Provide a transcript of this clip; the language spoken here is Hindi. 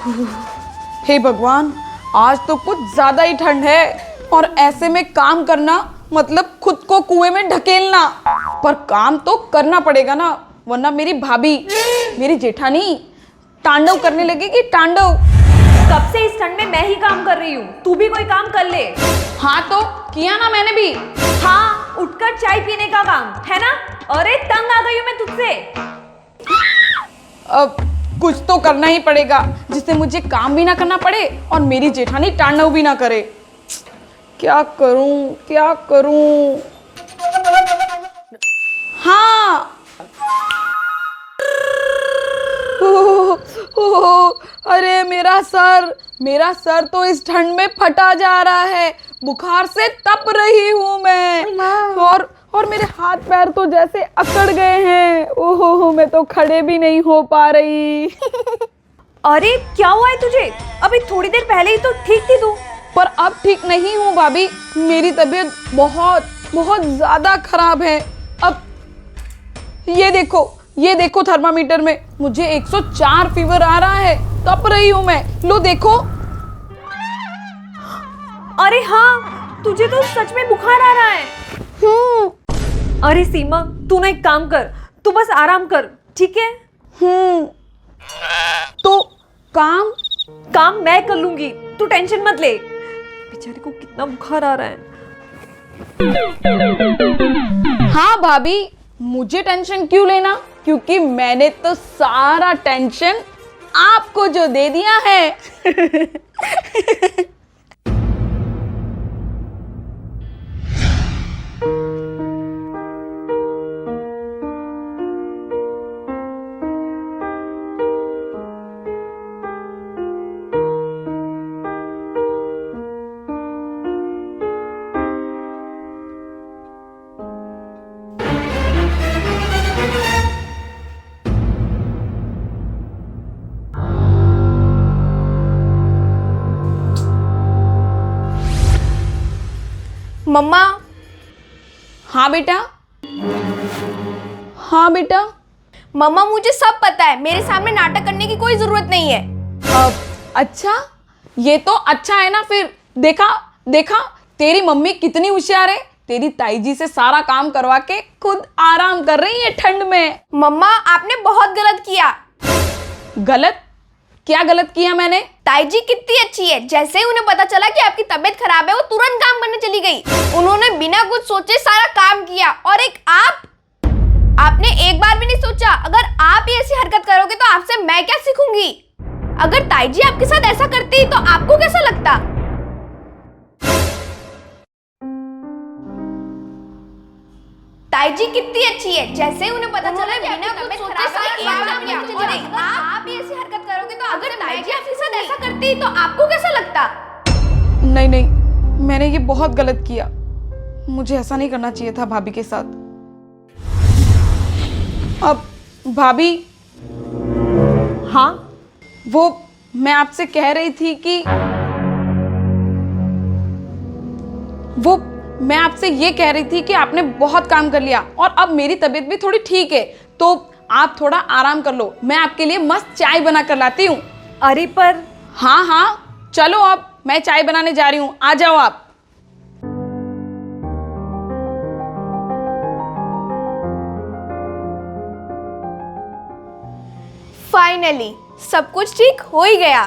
हे भगवान, आज तो कुछ ज्यादा ही ठंड है और ऐसे में काम करना मतलब खुद को कुएं में ढकेलना। पर काम तो करना पड़ेगा ना, वरना मेरी भाभी, मेरी जेठानी तांडव करने लगेगी, तांडव। कब से इस ठंड में मैं ही काम कर रही हूँ, तू भी कोई काम कर ले। हाँ तो किया ना मैंने भी। हाँ, उठकर चाय पीने का काम है ना। अरे तंग आ गई हूँ मैं तुझसे। अब कुछ तो करना ही पड़ेगा जिससे मुझे काम भी ना करना पड़े और मेरी जेठानी तांडव भी ना करे। क्या करूं, क्या करूं? हाँ, अरे मेरा सर तो इस ठंड में फटा जा रहा है। बुखार से तप रही हूँ मैं। और मेरे हाथ पैर तो जैसे अकड़ गए हैं। ओहो, मैं तो खड़े भी नहीं हो पा रही। अरे क्या हुआ है तुझे? अभी थोड़ी देर पहले ही तो ठीक थी तू। पर अब ठीक नहीं हूँ भाभी, मेरी तबीयत बहुत बहुत ज्यादा खराब है। अब ये देखो थर्मामीटर में मुझे 104 फीवर आ रहा है। तप रही हूँ मैं, लो देखो। अरे हाँ, तुझे तो सच में बुखार आ रहा है। अरे सीमा, तू ना एक काम कर, तू बस आराम कर, ठीक है? तो काम मैं कर लूंगी, तू टेंशन मत ले। बेचारे को कितना बुखार आ रहा है। हाँ भाभी, मुझे टेंशन क्यों लेना, क्योंकि मैंने तो सारा टेंशन आपको जो दे दिया है। मम्मा। हाँ बेटा, हाँ बेटा। मम्मा, मुझे सब पता है, मेरे सामने नाटक करने की कोई जरूरत नहीं है। अच्छा, ये तो अच्छा है ना फिर। देखा तेरी मम्मी कितनी होशियार है। तेरी ताई जी से सारा काम करवा के खुद आराम कर रही है ठंड में। मम्मा, आपने बहुत गलत किया। गलत? क्या गलत किया मैंने? ताई जी कितनी अच्छी है, जैसे ही उन्हें पता चला कि आपकी तबीयत खराब है वो तुरंत काम करने चली गई। उन्होंने बिना कुछ सोचे सारा काम किया। और एक आपने एक बार भी नहीं सोचा, अगर आप ये ऐसी हरकत करोगे तो आपसे मैं क्या सीखूंगी। अगर ताई जी आपके साथ ऐसा करती तो आपको कैसा लगता? ताई जी कितनी अच्छी है, जैसे ही उन्हें पता चला कि बिना कुछ सोचे सारा काम किया। और आप ये ऐसी हरकत करोगे तो अगर ताई जी आपके साथ ऐसा करती तो आपको कैसा लगता? नहीं, मैंने ये बहुत गलत किया। मुझे ऐसा नहीं करना चाहिए था भाभी के साथ। अब भाभी, हाँ, वो मैं आपसे कह रही थी कि मैं आपसे ये कह रही थी कि आपने बहुत काम कर लिया और अब मेरी तबीयत भी थोड़ी ठीक है, तो आप थोड़ा आराम कर लो। मैं आपके लिए मस्त चाय बना कर लाती हूँ। अरे पर हाँ, चलो अब मैं चाय बनाने जा रही हूँ, आ जाओ आप। फाइनली सब कुछ ठीक हो ही गया।